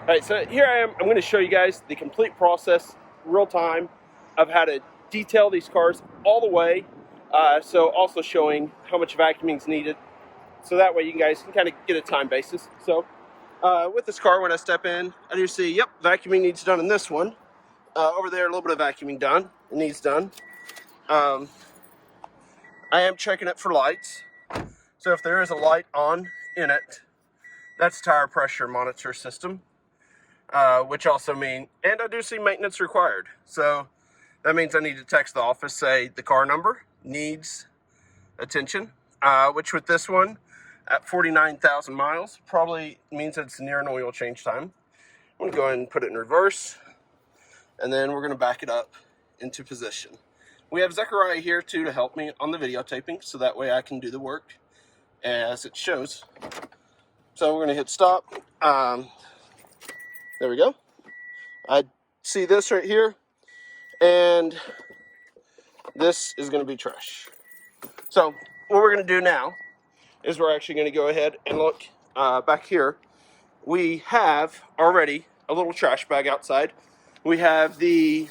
Alright, so here I am. I'm going to show you guys the complete process, real time, of how to detail these cars all the way. So also showing how much vacuuming is needed. So that way you guys can kind of get a time basis. So with this car, when I step in, I do see, yep, vacuuming needs done in this one. Over there, a little bit of vacuuming done. It needs done. I am checking it for lights. So if there is a light on in it, that's tire pressure monitor system. Which also means, and I do see maintenance required. So that means I need to text the office, say the car number needs attention, which with this one at 49,000 miles probably means it's near an oil change time. I'm going to go ahead and put it in reverse, and then we're going to back it up into position. We have Zechariah here too to help me on the videotaping, so that way I can do the work as it shows. So we're going to hit stop. There we go. I see this right here, and this is going to be trash. So what we're going to do now is we're actually going to go ahead and look back here. We have already a little trash bag outside. We have these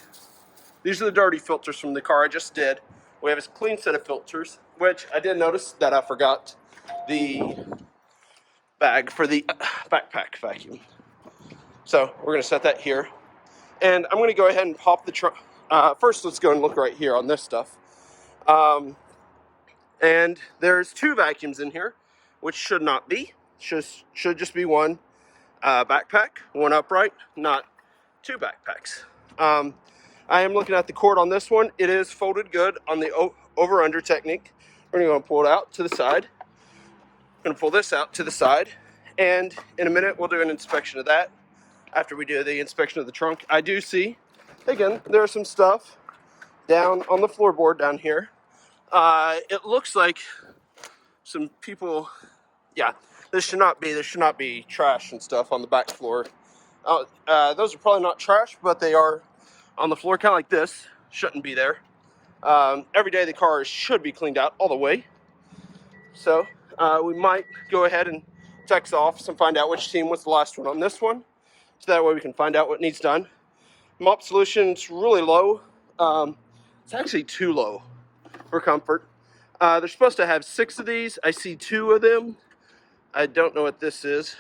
are the dirty filters from the car I just did. We have a clean set of filters, which I did notice that I forgot the bag for the backpack vacuum. So we're going to set that here. And I'm going to go ahead and pop the trunk. First, let's go and look right here on this stuff. And there's two vacuums in here, which should not be. Should just be one backpack, one upright, not two backpacks. I am looking at the cord on this one. It is folded good on the over-under technique. We're going to pull it out to the side. I'm going to pull this out to the side. And in a minute, we'll do an inspection of that. After we do the inspection of the trunk, I do see, again, there's some stuff down on the floorboard down here. It looks like some people, yeah, there should not be trash and stuff on the back floor. Those are probably not trash, but they are on the floor, kind of like this. Shouldn't be there. Every day the car should be cleaned out all the way. So we might go ahead and text the office and find out which team was the last one on this one. So that way we can find out what needs done. Mop solution's really low. It's actually too low for comfort. They're supposed to have 6 of these. I see 2 of them. I don't know what this is.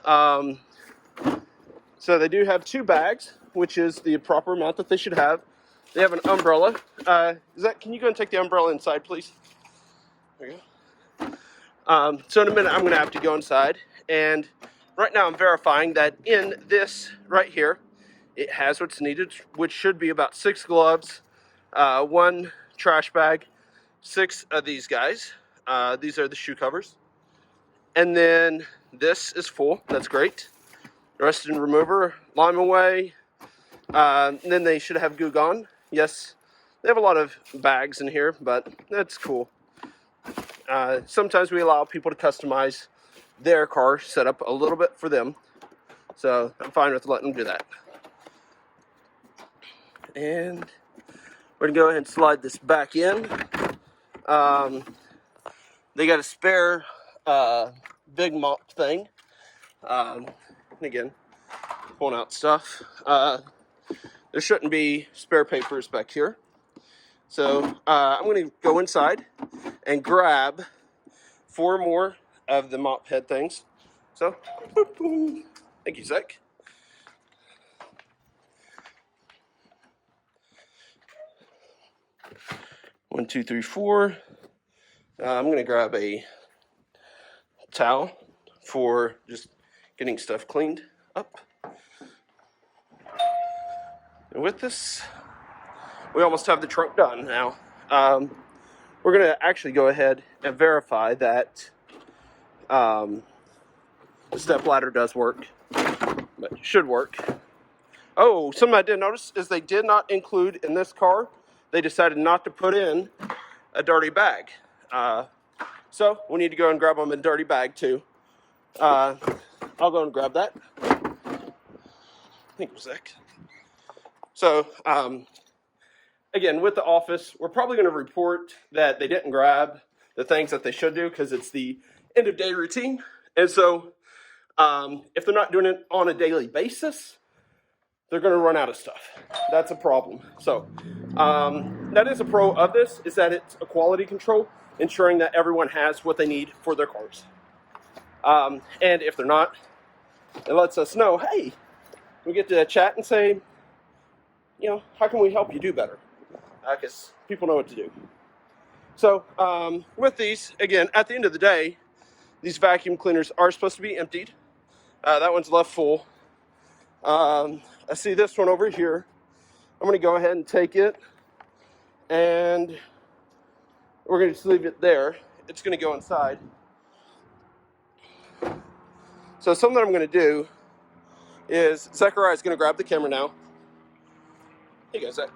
So they do have 2 bags, which is the proper amount that they should have. They have an umbrella. Can you go and take the umbrella inside, please? There you go. So in a minute, I'm going to have to go inside. And right now, I'm verifying that in this right here, it has what's needed, which should be about 6 gloves, 1 trash bag, 6 of these guys. These are the shoe covers. And then this is full. That's great. Rust and remover, lime away. And then they should have Goo Gone. Yes, they have a lot of bags in here, but that's cool. Sometimes we allow people to customize their car setup a little bit for them. So I'm fine with letting them do that. And we're going to go ahead and slide this back in. They got a spare big mop thing. Again, pulling out stuff. There shouldn't be spare papers back here. So I'm going to go inside and grab 4 more of the mop head things. So, boop, boom. Thank you, Zach. One, two, three, 4. I'm going to grab a towel for just getting stuff cleaned up. And with this, we almost have the trunk done now. We're going to actually go ahead and verify that the step ladder does work, but it should work. Oh, something I did notice is they did not include in this car, they decided not to put in a dirty bag. So we need to go and grab them in a dirty bag too. I'll go and grab that. Thank you, Zach. So, again, with the office, we're probably going to report that they didn't grab the things that they should do because it's the end of day routine. And so If they're not doing it on a daily basis, they're going to run out of stuff. That's a problem. So that is a pro of this, is that it's a quality control, ensuring that everyone has what they need for their cars. And if they're not, it lets us know, hey, we get to chat and say, how can we help you do better? Because people know what to do. So with these, again, at the end of the day, these vacuum cleaners are supposed to be emptied. That one's left full. I see this one over here. I'm going to go ahead and take it, and we're going to just leave it there. It's going to go inside. So something I'm going to do is Zechariah is going to grab the camera now. Here you go, Zach.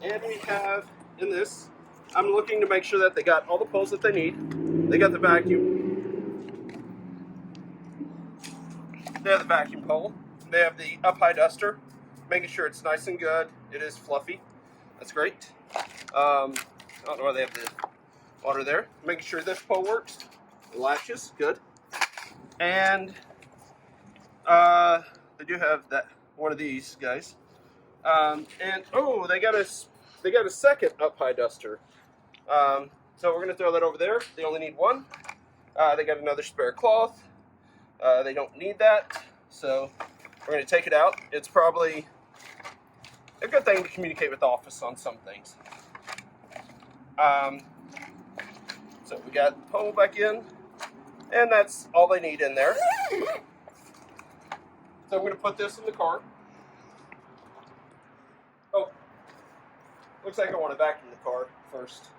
And we have in this, I'm looking to make sure that they got all the poles that they need. They got the vacuum. They have the vacuum pole. They have the up-high duster, making sure it's nice and good. It is fluffy. That's great. I don't know why they have the water there. Making sure this pole works. The latches, good. And they do have that one of these guys. And oh, they got a second up-high duster. So we're gonna throw that over there. They only need one. They got another spare cloth. They don't need that, so we're going to take it out. It's probably a good thing to communicate with the office on some things. So we got the pole back in, and that's all they need in there. So I'm going to put this in the car. Oh, looks like I want to vacuum the car first.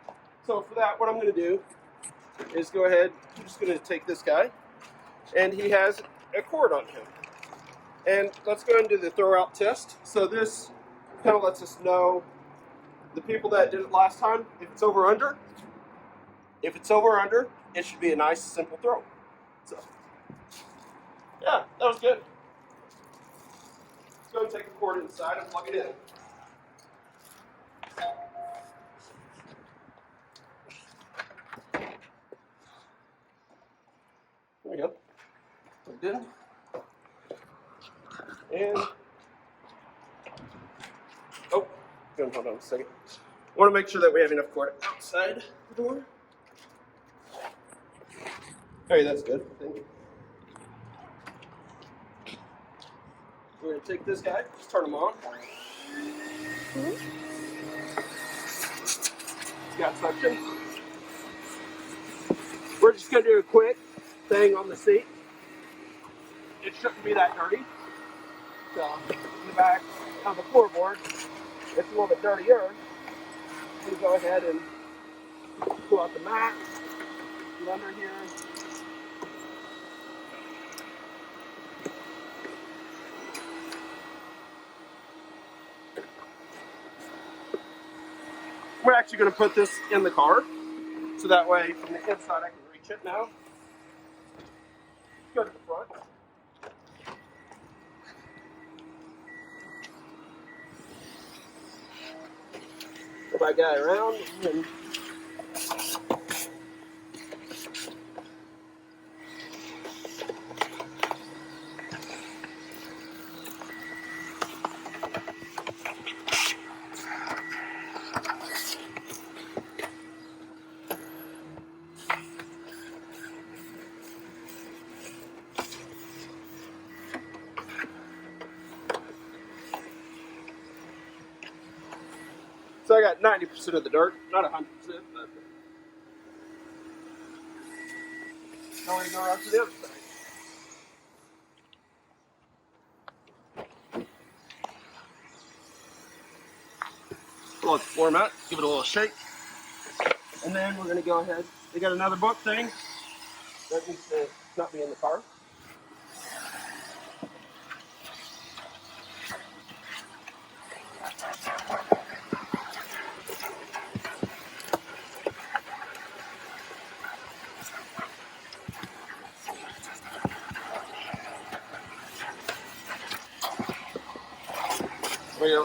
So for that, what I'm going to do is go ahead, I'm just going to take this guy, and he has a cord on him. And let's go ahead and do the throw out test. So this kind of lets us know, the people that did it last time, if it's over under, it should be a nice simple throw. So yeah, that was good. Let's go and take the cord inside and plug it in. There we go. Plugged in. And hold on a second. I want to make sure that we have enough cord outside the door. Hey, that's good. Thank you. We're going to take this guy, just turn him on. It's got suction. We're just going to do a quick thing on the seat. It shouldn't be that dirty. So, in the back of the floorboard, it's a little bit dirtier. We go ahead and pull out the mat, get under here. We're actually going to put this in the car, so that way from the inside I can reach it now. Go to the front. Put my guy around and so I got 90% of the dirt, not 100%, but now we're going to go around to the other side. Pull out the floor mat, give it a little shake, and then we're going to go ahead. We got another book thing that needs to not be in the car.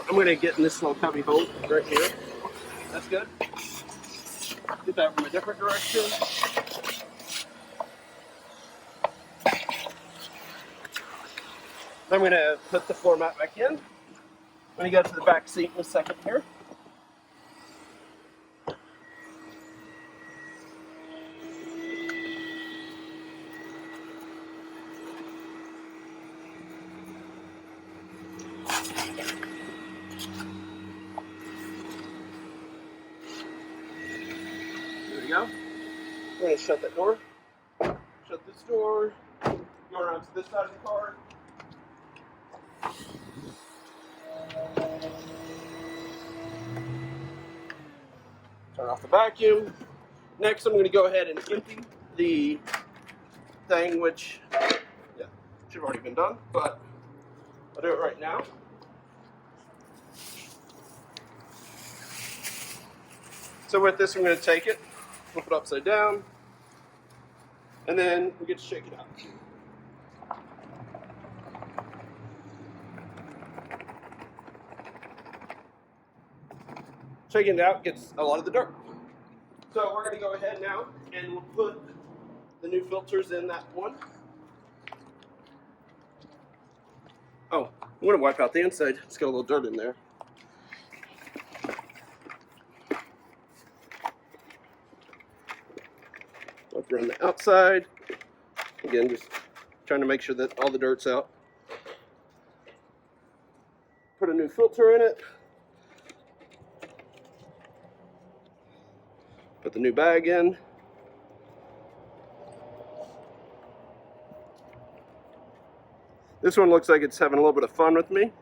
I'm going to get in this little cubby hole right here. That's good. Get that from a different direction. I'm going to put the floor mat back in. I'm going to go to the back seat in a second here. There we go. We're going to shut that door. Shut this door. Go around to this side of the car. Turn off the vacuum. Next, I'm going to go ahead and empty the thing, which, yeah, should have already been done, but I'll do it right now. So with this, I'm going to take it, flip it upside down, and then we get to shake it out. Shaking it out gets a lot of the dirt. So we're going to go ahead now and we'll put the new filters in that one. Oh, I'm going to wipe out the inside. It's got a little dirt in there. Wipe around the outside. Again, just trying to make sure that all the dirt's out. Put a new filter in it. Put the new bag in. This one looks like it's having a little bit of fun with me.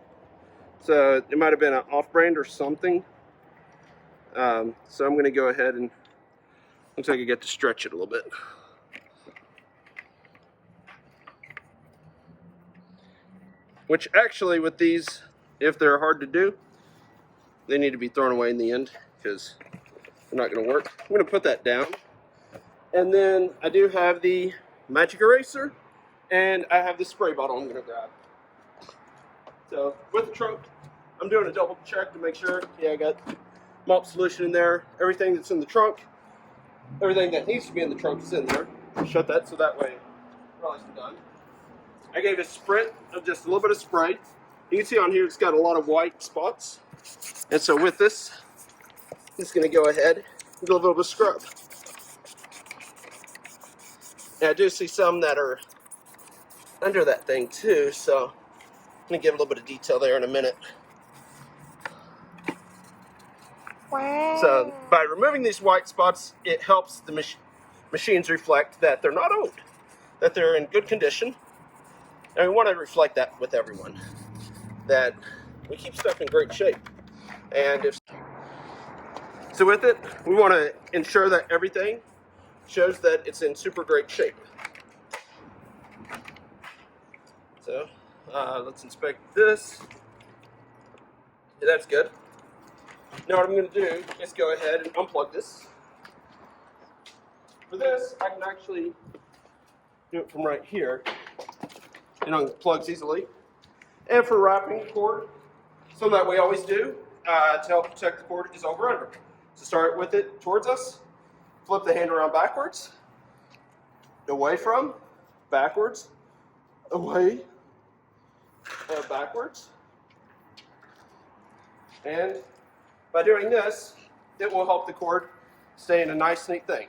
So it might have been an off-brand or something. So I'm going to go ahead and looks like I get to stretch it a little bit. Which actually with these, if they're hard to do, they need to be thrown away in the end because they're not going to work. I'm going to put that down. And then I do have the magic eraser and I have the spray bottle I'm going to grab. So with the trunk, I'm doing a double check to make sure, yeah, I got mop solution in there. Everything that's in the trunk, everything that needs to be in the trunk is in there. Shut that so that way we're nice and done. I gave a sprint of just a little bit of spray. You can see on here it's got a lot of white spots. And so with this, I'm just going to go ahead and do a little bit of scrub. And I do see some that are under that thing too, so I'm going to give a little bit of detail there in a minute. Wow. So by removing these white spots, it helps the machines reflect that they're not old, that they're in good condition. And we want to reflect that with everyone, that we keep stuff in great shape. And if so with it, we want to ensure that everything shows that it's in super great shape. So let's inspect this. Yeah, that's good. Now what I'm going to do is go ahead and unplug this. For this, I can actually do it from right here. It unplugs easily. And for wrapping the cord, something that we always do to help protect the cord is over under. So start with it towards us, flip the hand around backwards, away from, backwards, away, backwards. And by doing this, it will help the cord stay in a nice, neat thing.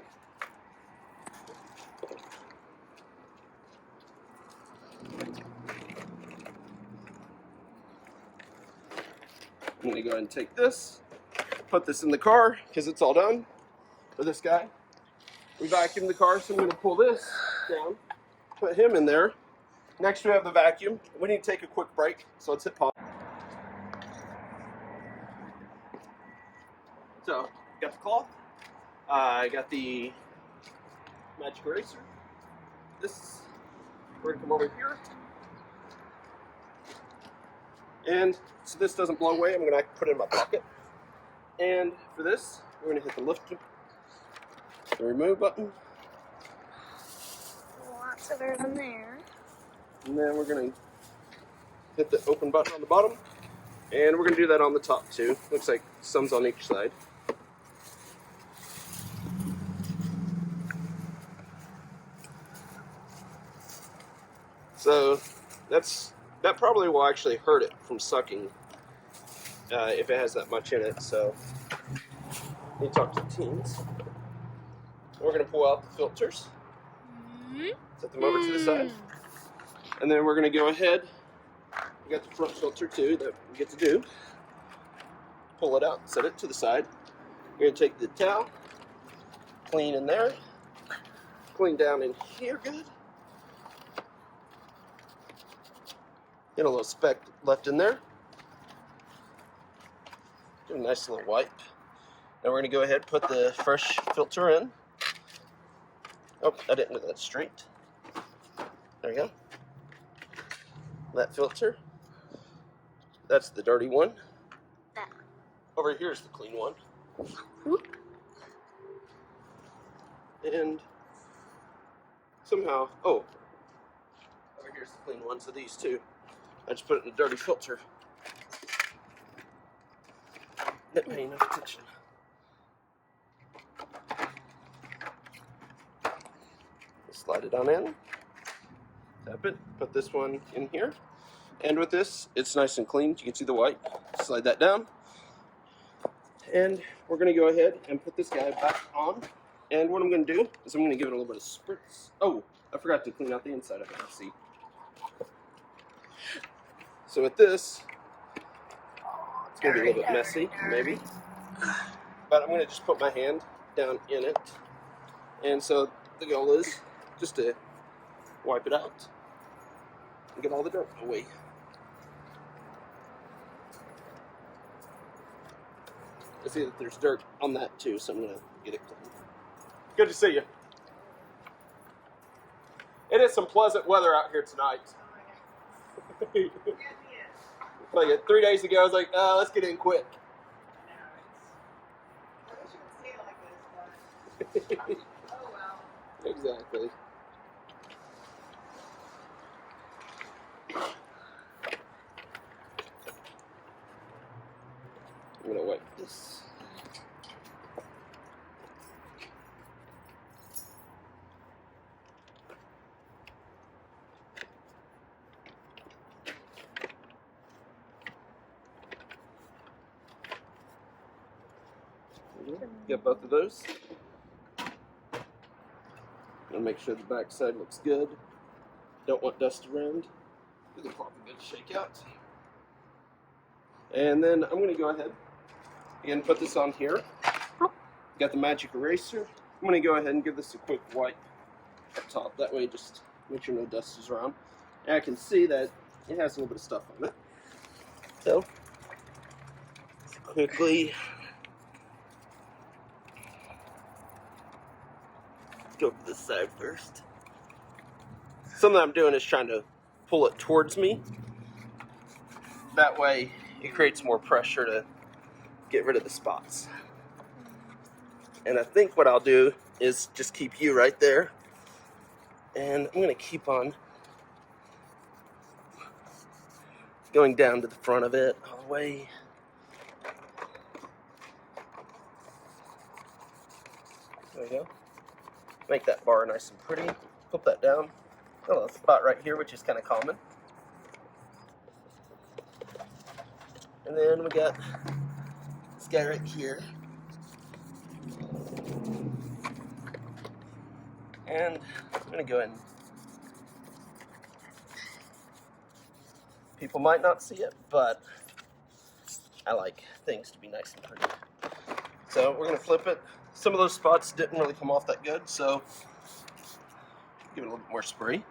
I'm going to go ahead and take this, put this in the car because it's all done for this guy. We vacuum the car, so I'm going to pull this down, put him in there. Next we have the vacuum. We need to take a quick break, so let's hit pause. So, got the cloth, I got the magic eraser. This, we're going to come over here. And so this doesn't blow away, I'm going to put it in my pocket. And for this, we're going to hit the lift, the remove button. Lots of air in there. And then we're going to hit the open button on the bottom. And we're going to do that on the top too. Looks like some's on each side. So that's that probably will actually hurt it from sucking if it has that much in it. So, need to talk to the teens. We're going to pull out the filters, set them over to the side, and then we're going to go ahead. We got the front filter too that we get to do. Pull it out, set it to the side. We're going to take the towel, clean in there, clean down in here good. Get a little speck left in there. Do a nice little wipe. Now we're going to go ahead and put the fresh filter in. Oh, I didn't do that straight. There you go. That filter. That's the dirty one. That. Over here is the clean one. And somehow, oh, over here's the clean one. So these two, I just put it in a dirty filter. Not paying enough attention. Slide it on in. Tap it. Put this one in here. And with this, it's nice and clean. You can see the white. Slide that down. And we're going to go ahead and put this guy back on. And what I'm going to do is I'm going to give it a little bit of spritz. Oh, I forgot to clean out the inside of it. Let's see. So with this, it's going to be a little bit messy, maybe. But I'm going to just put my hand down in it. And so the goal is just to wipe it out and get all the dirt away. I see that there's dirt on that too, so I'm going to get it clean. Good to see you. It is some pleasant weather out here tonight. Like 3 days ago, I was like, let's get in quick. Oh well. Exactly. I'm gonna wipe this. Get both of those. And make sure the back side looks good. Don't want dust around. Give the proper good shake out. And then I'm going to go ahead and put this on here. Got the magic eraser. I'm going to go ahead and give this a quick wipe up top. That way just make sure no dust is around. And I can see that it has a little bit of stuff on it. So, just quickly go to this side first. Something I'm doing is trying to pull it towards me. That way it creates more pressure to get rid of the spots. And I think what I'll do is just keep you right there. And I'm going to keep on going down to the front of it all the way. There we go. Make that bar nice and pretty. Flip that down. Oh, that's about right here, which is kind of common. And then we got this guy right here. And I'm going to go ahead and people might not see it, but I like things to be nice and pretty. So we're going to flip it. Some of those spots didn't really come off that good, so give it a little bit more spray.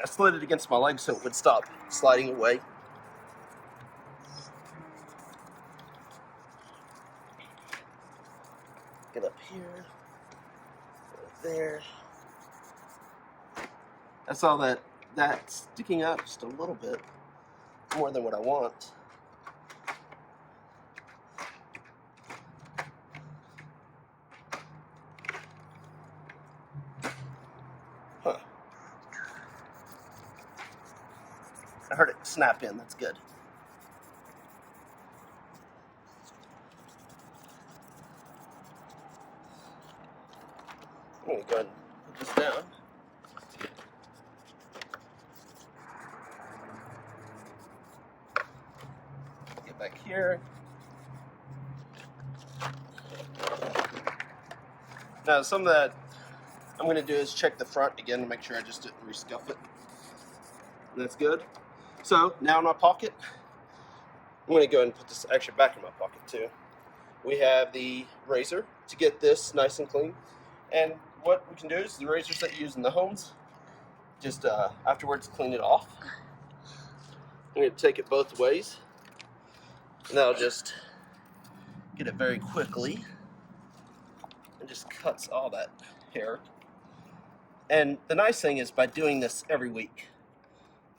I slid it against my leg so it would stop sliding away. Get up here, right there. I saw that sticking up just a little bit more than what I want. Huh. I heard it snap in, that's good. I'm going to go ahead and put this down. here. Now, some that I'm going to do is check the front again to make sure I just didn't re-scuff it. That's good. So now in my pocket, I'm going to go ahead and put this actually back in my pocket too. We have the razor to get this nice and clean. And what we can do is the razors that you use in the homes, just afterwards clean it off. I'm going to take it both ways. And that'll just get it very quickly. And just cuts all that hair. And the nice thing is by doing this every week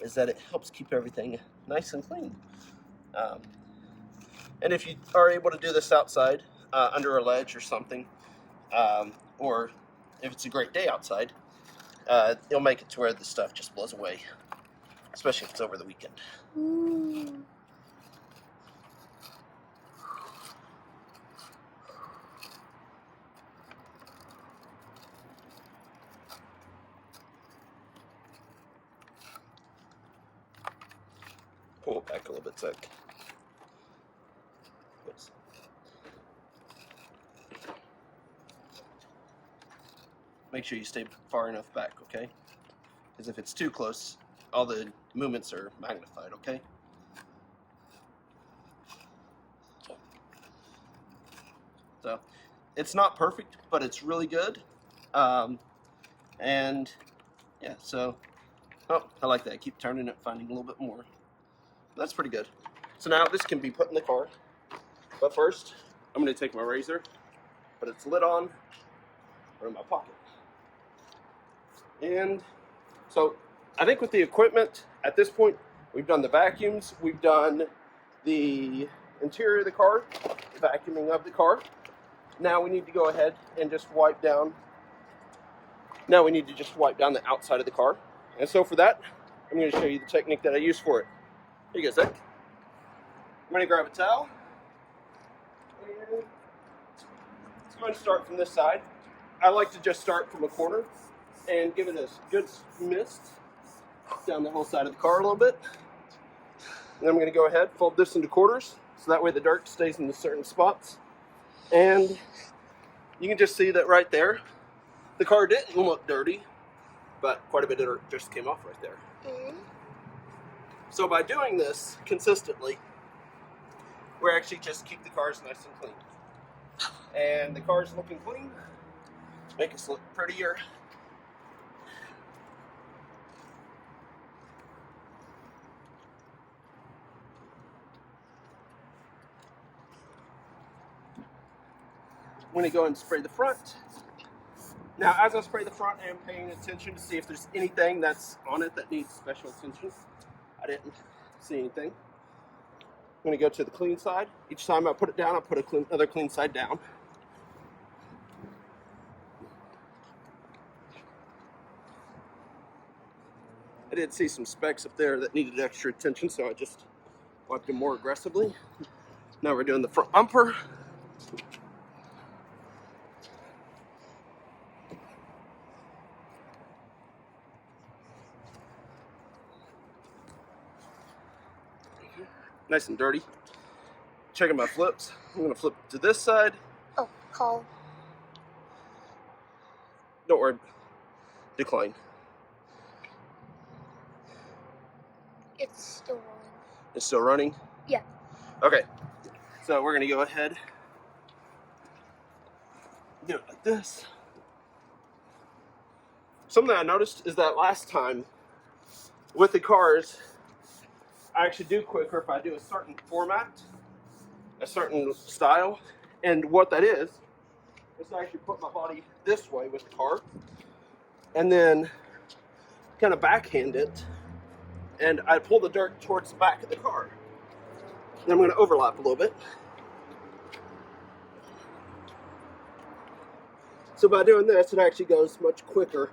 is that it helps keep everything nice and clean. And if you are able to do this outside, under a ledge or something, or if it's a great day outside, it'll make it to where the stuff just blows away, especially if it's over the weekend. Ooh. Pull it back a little bit, Zach. Yes. Make sure you stay far enough back, okay? Because if it's too close, all the movements are magnified, okay? So, it's not perfect, but it's really good. And, yeah, so, oh, I like that. I keep turning it, finding a little bit more. That's pretty good. So now this can be put in the car. But first, I'm going to take my razor, put its lid on, put it in my pocket. And so I think with the equipment, at this point, we've done the vacuums, we've done the interior of the car, the vacuuming of the car. Now we need to go ahead and just wipe down. Now we need to just wipe down the outside of the car. And so for that, I'm going to show you the technique that I use for it. Here you go, Zach. I'm going to grab a towel. And let's go and start from this side. I like to just start from a corner and give it a good mist down the whole side of the car a little bit. And then I'm going to go ahead, fold this into quarters, so that way the dirt stays in the certain spots. And you can just see that right there, the car didn't look dirty, but quite a bit of dirt just came off right there. Mm-hmm. So by doing this consistently, we actually just keep the cars nice and clean. And the cars looking clean make us look prettier. I'm going to go and spray the front. Now, as I spray the front, I am paying attention to see if there's anything that's on it that needs special attention. I didn't see anything. I'm going to go to the clean side. Each time I put it down, I put another clean side down. I did see some specks up there that needed extra attention, so I just wiped them more aggressively. Now we're doing the front bumper. Nice and dirty. Checking my flips. I'm going to flip to this side. Oh, call. Don't worry. Decline. It's still rolling. It's still running? Yeah. Okay. So we're going to go ahead. Do it like this. Something I noticed is that last time with the cars, I actually do quicker if I do a certain format, a certain style. And what that is I actually put my body this way with the car and then kind of backhand it, and I pull the dirt towards the back of the car. Then I'm going to overlap a little bit. So by doing this, it actually goes much quicker.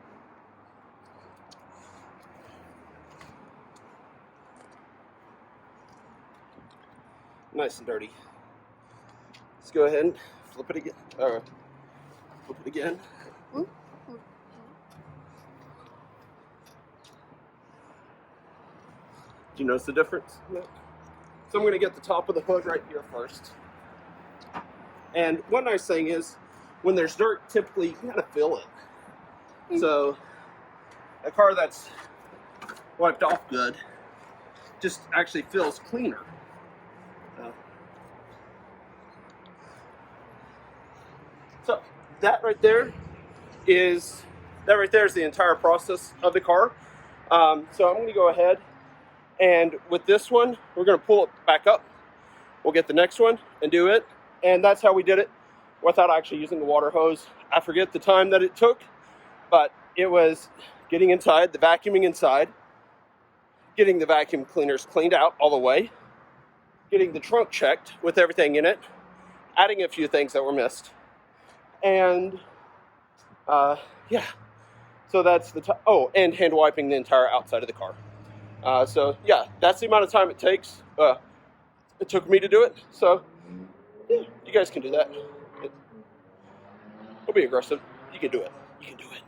Nice and dirty. Let's go ahead and flip it again. Flip it again. Mm-hmm. Do you notice the difference? So I'm going to get the top of the hood right here first. And one nice thing is, when there's dirt, typically you kind of feel it. So a car that's wiped off good just actually feels cleaner. So that right there is the entire process of the car. So I'm going to go ahead, and with this one, we're going to pull it back up. We'll get the next one and do it. And that's how we did it without actually using the water hose. I forget the time that it took, but it was getting inside, the vacuuming inside, getting the vacuum cleaners cleaned out all the way, getting the trunk checked with everything in it, adding a few things that were missed. And yeah, so that's the and hand wiping the entire outside of the car. So yeah, that's the amount of time it takes. It took me to do it. So yeah, you guys can do that. Don't be aggressive. You can do it. You can do it.